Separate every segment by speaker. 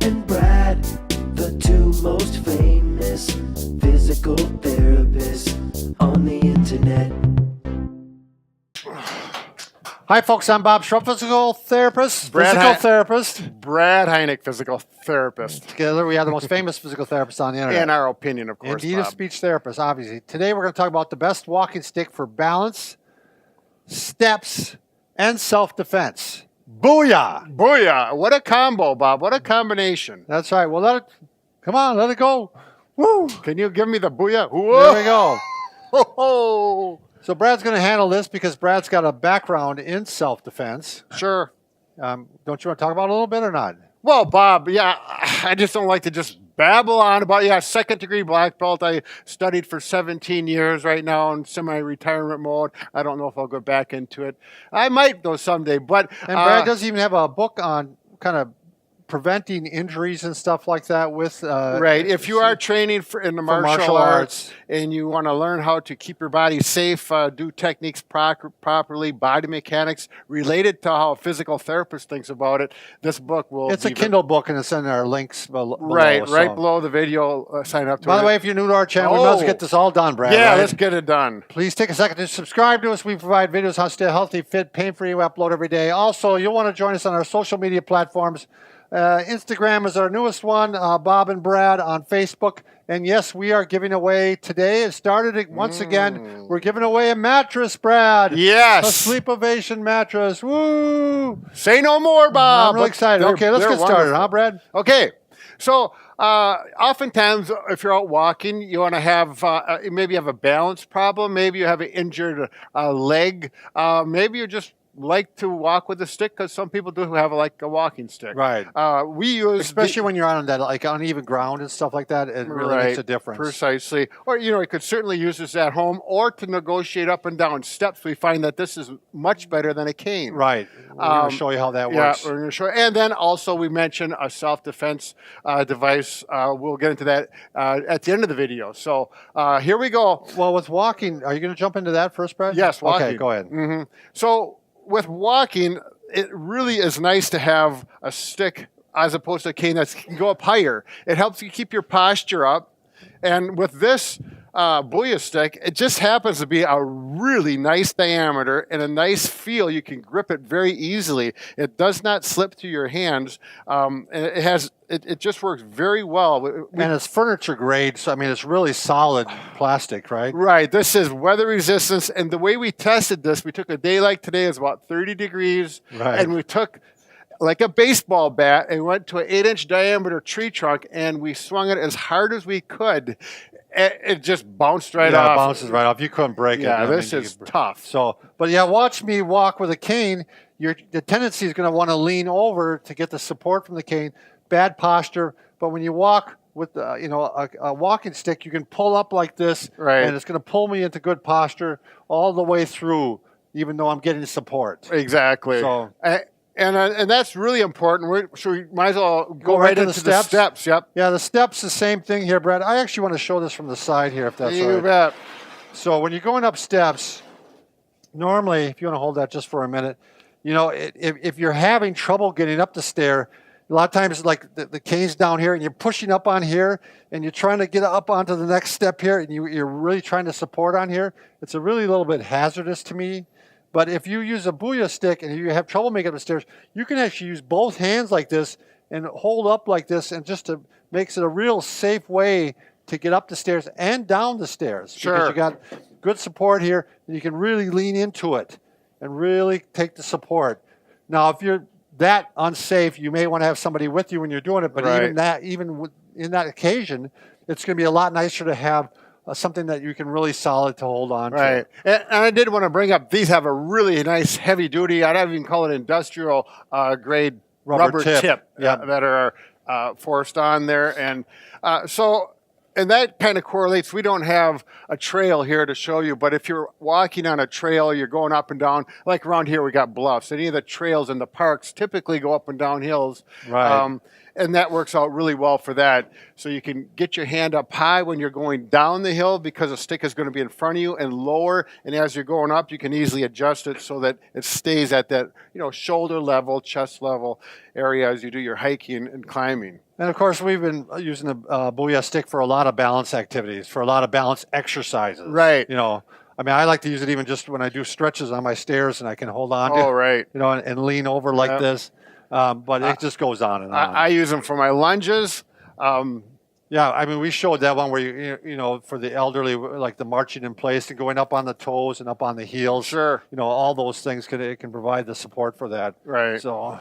Speaker 1: and Brad, the two most famous physical therapists on the internet.
Speaker 2: Hi, folks. I'm Bob Schrupp, physical therapist.
Speaker 3: Brad Heineck, physical therapist.
Speaker 2: Together, we have the most famous physical therapists on the internet.
Speaker 3: In our opinion, of course,
Speaker 2: Indeed, a
Speaker 3: Bob.
Speaker 2: speech therapist, obviously. Today, we're going to talk about the best walking stick for balance, steps, and self-defense. Booyah!
Speaker 3: Booyah! What a combo, Bob. What a combination.
Speaker 2: That's right. Well, come on, let it go. Woo!
Speaker 3: Can you give me the booyah? Whoa!
Speaker 2: There we go.
Speaker 3: Ho-ho!
Speaker 2: So Brad's going to handle this because Brad's got a background in self-defense.
Speaker 3: Sure.
Speaker 2: Don't you want to talk about it a little bit or not?
Speaker 3: Well, Bob, yeah, I just don't like to just babble on about, second-degree black belt. I studied for 17 years right now in semi-retirement mode. I don't know if I'll go back into it. I might, though, someday. But
Speaker 2: And Brad doesn't even have a book on kind of preventing injuries and stuff like that with...
Speaker 3: right. If you are training in the martial arts and you want to learn how to keep your body safe, do techniques properly, body mechanics related to how a physical therapist thinks about it, this book will
Speaker 2: It's a Kindle book, and it's in our links below.
Speaker 3: Right below the video. Sign up to it.
Speaker 2: By the way, if you're new to our channel, we must get this all done, Brad.
Speaker 3: Yeah,
Speaker 2: right?
Speaker 3: let's get it done.
Speaker 2: Please take a second to subscribe to us. We provide videos on how to stay healthy, fit, pain-free. We upload every day. Also, you'll want to join us on our social media platforms. Instagram is our newest one, Bob and Brad on Facebook. And yes, we are giving away today. It started once again. We're giving away a mattress, Brad.
Speaker 3: Yes.
Speaker 2: A SleepOvation mattress. Woo!
Speaker 3: Say no more, Bob.
Speaker 2: I'm really excited. Okay, let's get started, huh, Brad?
Speaker 3: Okay. So, oftentimes, if you're out walking, you want to have, maybe you have a balance problem. Maybe you have an injured leg. Maybe you just like to walk with a stick, because some people do have like a walking stick.
Speaker 2: Right.
Speaker 3: We use
Speaker 2: especially when you're on that like uneven ground and stuff like that. It really makes a difference.
Speaker 3: Precisely. Or you could certainly use this at home or to negotiate up and down steps. We find that this is much better than a cane.
Speaker 2: Right. We're going to show you how that works.
Speaker 3: Yeah, we're going to show. And then also we mentioned a self-defense device. We'll get into that at the end of the video. So here we go.
Speaker 2: Well, with walking, are you going to jump into that first, Brad?
Speaker 3: Yes, walking.
Speaker 2: Okay, go ahead.
Speaker 3: Mm-hmm. So with walking, it really is nice to have a stick as opposed to a cane that can go up higher. It helps you keep your posture up. And with this BOOYAH stick, it just happens to be a really nice diameter and a nice feel. You can grip it very easily. It does not slip through your hands. And it just works very well.
Speaker 2: And it's furniture grade, so I mean, it's really solid plastic, right?
Speaker 3: Right. This is weather resistance. And the way we tested this, we took a day like today, it's about 30 degrees.
Speaker 2: Right.
Speaker 3: And we took like a baseball bat and went to an 8-inch diameter tree trunk, and we swung it as hard as we could. It just bounced right off.
Speaker 2: Yeah, it bounces right off. You couldn't break it.
Speaker 3: Yeah, this is tough.
Speaker 2: So, but yeah, watch me walk with a cane. The tendency is going to want to lean over to get the support from the cane. Bad posture. But when you walk with a walking stick, you can pull up like this,
Speaker 3: right,
Speaker 2: and it's going to pull me into good posture all the way through, even though I'm getting support.
Speaker 3: Exactly.
Speaker 2: So.
Speaker 3: And that's really important. So we might as well go right into the steps. Yep.
Speaker 2: Yeah, the steps, the same thing here, Brad. I actually want to show this from the side here, if that's all right.
Speaker 3: You bet.
Speaker 2: So when you're going up steps, normally, if you want to hold that just for a minute, if you're having trouble getting up the stair, a lot of times like the cane's down here and you're pushing up on here and you're trying to get up onto the next step here and you're really trying to support on here, it's a really little bit hazardous to me. But if you use a BOOYAH stick and you have trouble making up the stairs, you can actually use both hands like this and hold up like this, and makes it a real safe way to get up the stairs and down the stairs.
Speaker 3: Sure.
Speaker 2: Because you got good support here, and you can really lean into it and really take the support. Now, if you're that unsafe, you may want to have somebody with you when you're doing it. But
Speaker 3: right,
Speaker 2: even in that occasion, it's going to be a lot nicer to have something that you can really solid to hold on to.
Speaker 3: Right. And I did want to bring up, these have a really nice heavy duty, I'd even call it industrial grade rubber tip that are forced on there. And and that kind of correlates. We don't have a trail here to show you, but if you're walking on a trail, you're going up and down, like around here we got bluffs. Any of the trails in the parks typically go up and down hills.
Speaker 2: Right.
Speaker 3: And that works out really well for that. So you can get your hand up high when you're going down the hill because the stick is going to be in front of you, and lower. And as you're going up, you can easily adjust it so that it stays at that, shoulder level, chest level area as you do your hiking and climbing.
Speaker 2: And of course, we've been using the BOOYAH stick for a lot of balance activities, for a lot of balance exercises.
Speaker 3: Right.
Speaker 2: I mean, I like to use it even just when I do stretches on my stairs and I can hold on to,
Speaker 3: Oh, right.
Speaker 2: and lean over like this. But it just goes on and on.
Speaker 3: I use them for my lunges.
Speaker 2: Yeah, I mean, we showed that one where for the elderly, like the marching in place and going up on the toes and up on the heels.
Speaker 3: Sure.
Speaker 2: All those things can provide the support for that.
Speaker 3: Right.
Speaker 2: So.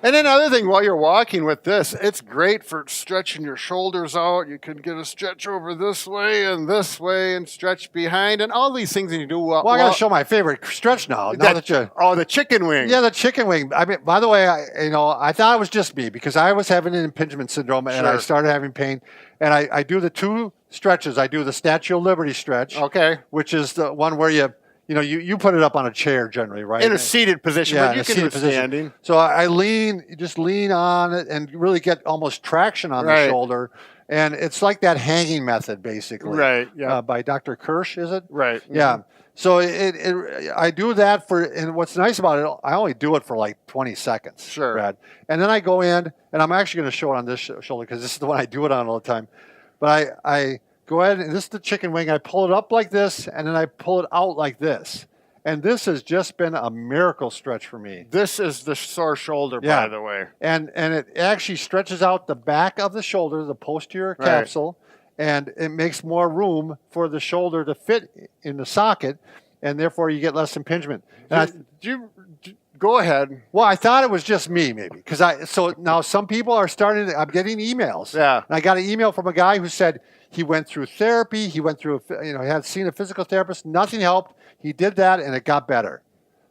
Speaker 3: And then another thing, while you're walking with this, it's great for stretching your shoulders out. You can get a stretch over this way and stretch behind, and all these things that you do.
Speaker 2: Well, I got to show my favorite stretch now.
Speaker 3: The chicken wing.
Speaker 2: Yeah, the chicken wing. I mean, by the way, I thought it was just me because I was having an impingement syndrome and I started having pain. And I do the 2 stretches. I do the Statue of Liberty stretch.
Speaker 3: Okay.
Speaker 2: Which is the one where you put it up on a chair generally, right?
Speaker 3: In a seated position,
Speaker 2: yeah,
Speaker 3: but you can do standing.
Speaker 2: So I just lean on it and really get almost traction on the shoulder. And it's like that hanging method, basically.
Speaker 3: Right, yeah.
Speaker 2: By Dr. Kirsch, is it?
Speaker 3: Right. Mm-hmm.
Speaker 2: Yeah. So I do that and what's nice about it, I only do it for like 20 seconds.
Speaker 3: Sure.
Speaker 2: Brad. And then I go in, and I'm actually going to show it on this shoulder because this is the one I do it on all the time. But I go ahead, and this is the chicken wing. I pull it up like this, and then I pull it out like this. And this has just been a miracle stretch for me.
Speaker 3: This is the sore shoulder, by the way.
Speaker 2: And it actually stretches out the back of the shoulder, the posterior capsule, and it makes more room for the shoulder to fit in the socket, and therefore you get less impingement.
Speaker 3: Go ahead.
Speaker 2: Well, I thought it was just me, maybe, so now some people are I'm getting emails.
Speaker 3: Yeah.
Speaker 2: And I got an email from a guy who said he went through therapy. He went through, he had seen a physical therapist. Nothing helped. He did that, and it got better.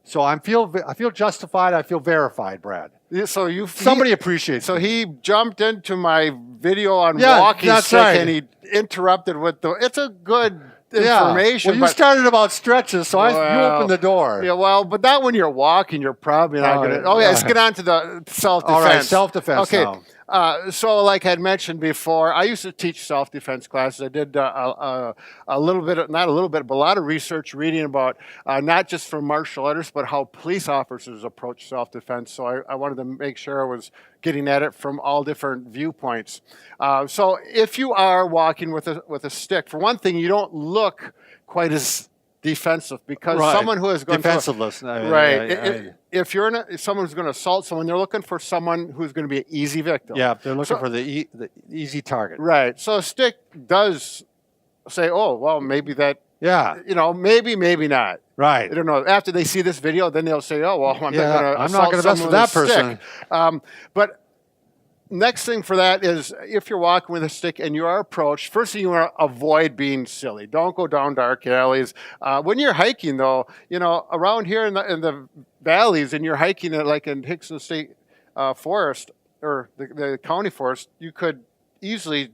Speaker 2: So I feel justified. I feel verified, Brad.
Speaker 3: So
Speaker 2: somebody appreciates.
Speaker 3: So
Speaker 2: me.
Speaker 3: he jumped into my video on walking stick, and he interrupted with it's a good information.
Speaker 2: Well, you started about stretches, so you opened the door.
Speaker 3: Yeah, well, but not when you're walking. You're probably not going to. Oh, yeah, let's get on to the self-defense.
Speaker 2: All right, self-defense now.
Speaker 3: So like I had mentioned before, I used to teach self-defense classes. I did a little bit, not a little bit, but a lot of research reading about not just from martial artists, but how police officers approach self-defense. So I wanted to make sure I was getting at it from all different viewpoints. So if you are walking with a stick, for one thing, you don't look quite as defensive because someone who is going
Speaker 2: defensiveless,
Speaker 3: if you're someone who's going to assault someone, they're looking for someone who's going to be an easy victim.
Speaker 2: Yeah, they're looking for the easy target.
Speaker 3: Right. So a stick does say, oh, well, maybe that.
Speaker 2: Yeah.
Speaker 3: Maybe not.
Speaker 2: Right.
Speaker 3: I don't know. After they see this video, then they'll say, oh, well, I'm
Speaker 2: not going to mess with that person.
Speaker 3: But next thing for that is if you're walking with a stick and you are approached, first thing you want to avoid being silly. Don't go down dark alleys. When you're hiking, though, around here in the valleys and you're hiking like in Hickson State Forest or the county forest, you could easily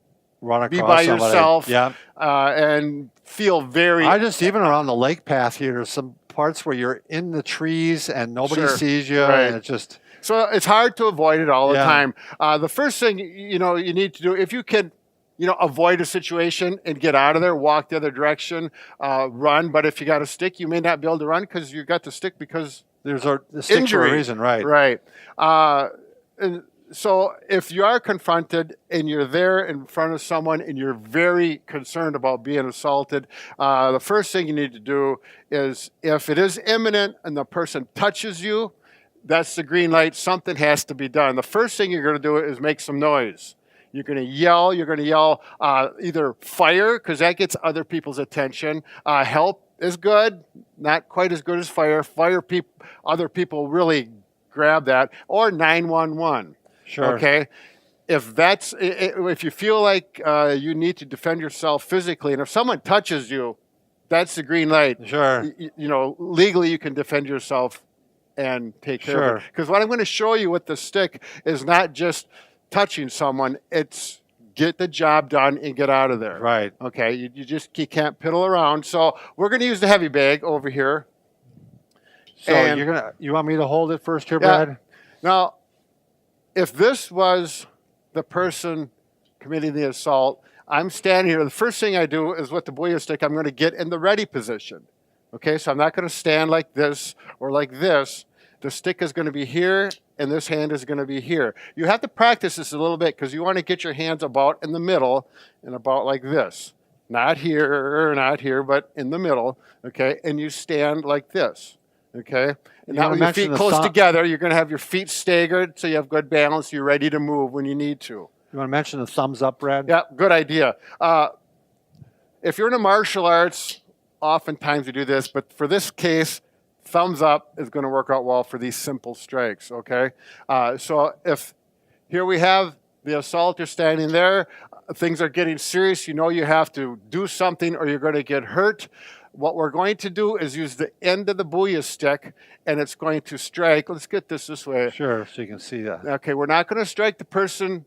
Speaker 3: be by yourself and feel very...
Speaker 2: even around the lake path here, there's some parts where you're in the trees and nobody sees you.
Speaker 3: Right.
Speaker 2: And it's just...
Speaker 3: So it's hard to avoid it all the time. The first thing, you need to do, if you can, avoid a situation and get out of there, walk the other direction, run. But if you got a stick, you may not be able to run because you got the stick because
Speaker 2: there's the stick
Speaker 3: injury.
Speaker 2: For a reason, right?
Speaker 3: Right. And so if you are confronted and you're there in front of someone and you're very concerned about being assaulted, the first thing you need to do is if it is imminent and the person touches you, that's the green light. Something has to be done. The first thing you're going to do is make some noise. You're going to yell. You're going to yell either fire, because that gets other people's attention. Help is good. Not quite as good as fire. Other people really grab that. Or 911.
Speaker 2: Sure.
Speaker 3: Okay? If you feel like you need to defend yourself physically, and if someone touches you, that's the green light.
Speaker 2: Sure.
Speaker 3: Legally you can defend yourself and take care of it. Because what I'm going to show you with the stick is not just touching someone, it's get the job done and get out of there.
Speaker 2: Right.
Speaker 3: Okay, you can't piddle around. So we're going to use the heavy bag over here.
Speaker 2: So you want me to hold it first here, Brad?
Speaker 3: Now, if this was the person committing the assault, I'm standing here. The first thing I do is with the BOOYAH stick, I'm going to get in the ready position. Okay, so I'm not going to stand like this or like this. The stick is going to be here, and this hand is going to be here. You have to practice this a little bit because you want to get your hands about in the middle and about like this. Not here, but in the middle, okay? And you stand like this, okay? And now with your feet close together, you're going to have your feet staggered so you have good balance. You're ready to move when you need to.
Speaker 2: You want to mention the thumbs up, Brad?
Speaker 3: Yeah, good idea. If you're in a martial arts, oftentimes you do this, but for this case, thumbs up is going to work out well for these simple strikes, okay? So if here we have the assaulter standing there, things are getting serious, you know you have to do something or you're going to get hurt. What we're going to do is use the end of the BOOYAH stick, and it's going to strike. Let's get this way.
Speaker 2: Sure, so you can see that.
Speaker 3: Okay, we're not going to strike the person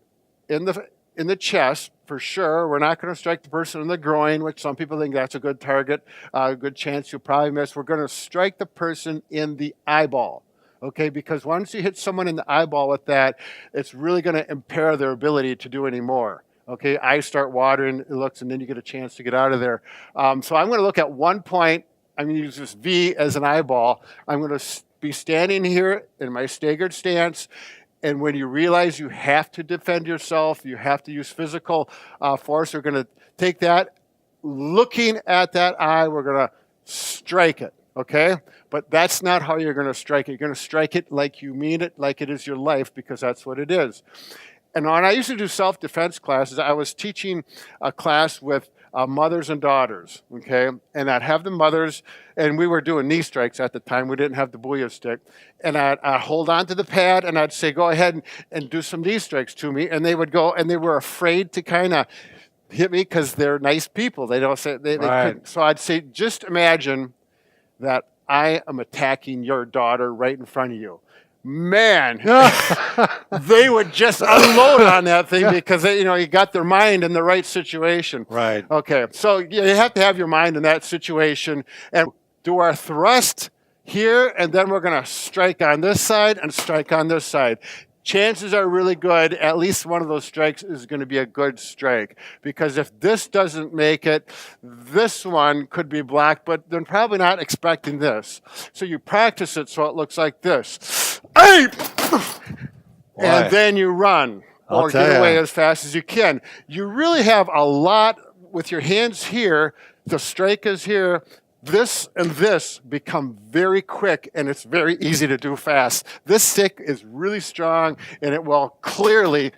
Speaker 3: in the chest, for sure. We're not going to strike the person in the groin, which some people think that's a good target, a good chance you'll probably miss. We're going to strike the person in the eyeball, okay? Because once you hit someone in the eyeball with that, it's really going to impair their ability to do any more. Okay, eyes start watering, it looks, and then you get a chance to get out of there. So I'm going to look at one point. I'm going to use this V as an eyeball. I'm going to be standing here in my staggered stance. And when you realize you have to defend yourself, you have to use physical force, we're going to take that, looking at that eye, we're going to strike it, okay? But that's not how you're going to strike it. You're going to strike it like you mean it, like it is your life, because that's what it is. And when I used to do self-defense classes, I was teaching a class with mothers and daughters, okay? And I'd have the mothers, and we were doing knee strikes at the time. We didn't have the BOOYAH stick. And I'd hold on to the pad, and I'd say, go ahead and do some knee strikes to me. And they would go, and they were afraid to kind of hit me because they're nice people. They don't say, they couldn't. So I'd say, just imagine that I am attacking your daughter right in front of you. Man, they would just unload on that thing because they, you got their mind in the right situation.
Speaker 2: Right.
Speaker 3: Okay, so you have to have your mind in that situation and do our thrust here, and then we're going to strike on this side and strike on this side. Chances are really good, at least one of those strikes is going to be a good strike. Because if this doesn't make it, this one could be blocked, but they're probably not expecting this. So you practice it so it looks like this. And then you run or get away as fast as you can. You really have a lot with your hands here. The strike is here. This and this become very quick, and it's very easy to do fast. This stick is really strong, and it will clearly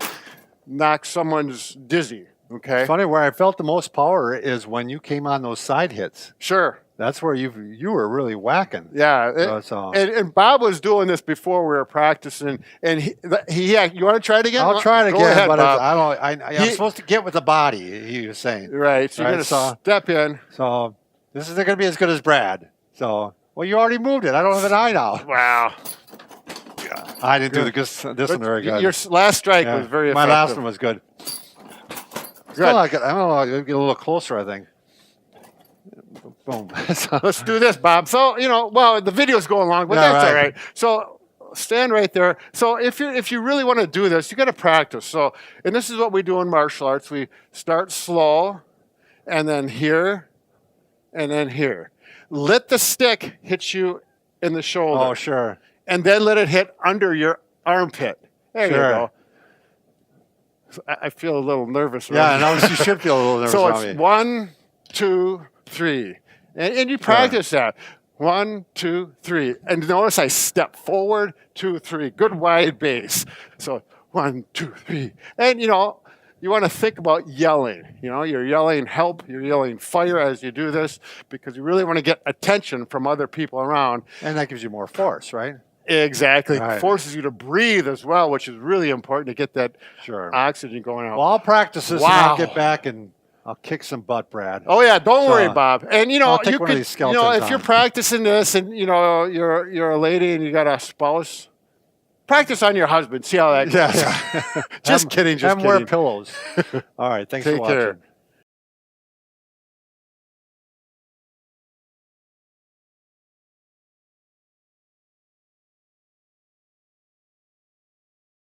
Speaker 3: knock someone's dizzy, okay?
Speaker 2: It's funny, where I felt the most power is when you came on those side hits.
Speaker 3: Sure.
Speaker 2: That's where you were really whacking.
Speaker 3: Yeah. And Bob was doing this before we were practicing, and you want to try it again?
Speaker 2: I'll try it again,
Speaker 3: ahead,
Speaker 2: but
Speaker 3: Bob.
Speaker 2: I'm supposed to get with the body, he was saying.
Speaker 3: Right, so you're going to step in.
Speaker 2: So this isn't going to be as good as Brad. So, well, you already moved it. I don't have an eye now.
Speaker 3: Wow.
Speaker 2: I didn't do this one very good.
Speaker 3: Your last strike was very effective.
Speaker 2: My last one was good. Still not good. I don't know. I'll get a little closer, I think. Boom.
Speaker 3: Let's do this, Bob. So, well, the video's going long, but that's all right. So stand right there. So if you really want to do this, you got to practice. So, and this is what we do in martial arts. We start slow, and then here, and then here. Let the stick hit you in the shoulder.
Speaker 2: Oh, sure.
Speaker 3: And then let it hit under your armpit. There you go. I feel a little nervous.
Speaker 2: Yeah, and you should feel a little nervous.
Speaker 3: So it's 1, 2, 3. And you practice that. 1, 2, 3. And notice I step forward, 2, 3. Good wide base. So 1, 2, 3. And you want to think about yelling. You're yelling help, you're yelling fire as you do this, because you really want to get attention from other people around.
Speaker 2: And that gives you more force, right?
Speaker 3: Exactly. Right. Forces you to breathe as well, which is really important to get that oxygen going out.
Speaker 2: Well, I'll practice this and I'll get back and I'll kick some butt, Brad.
Speaker 3: Oh yeah, don't worry, Bob. And
Speaker 2: I'll take one of these skeletons
Speaker 3: if you're practicing this and you're a lady and you got a spouse, practice on your husband. See how that goes.
Speaker 2: Yeah.
Speaker 3: Just kidding.
Speaker 2: Wear pillows. All right. Thanks for watching.
Speaker 3: Take care.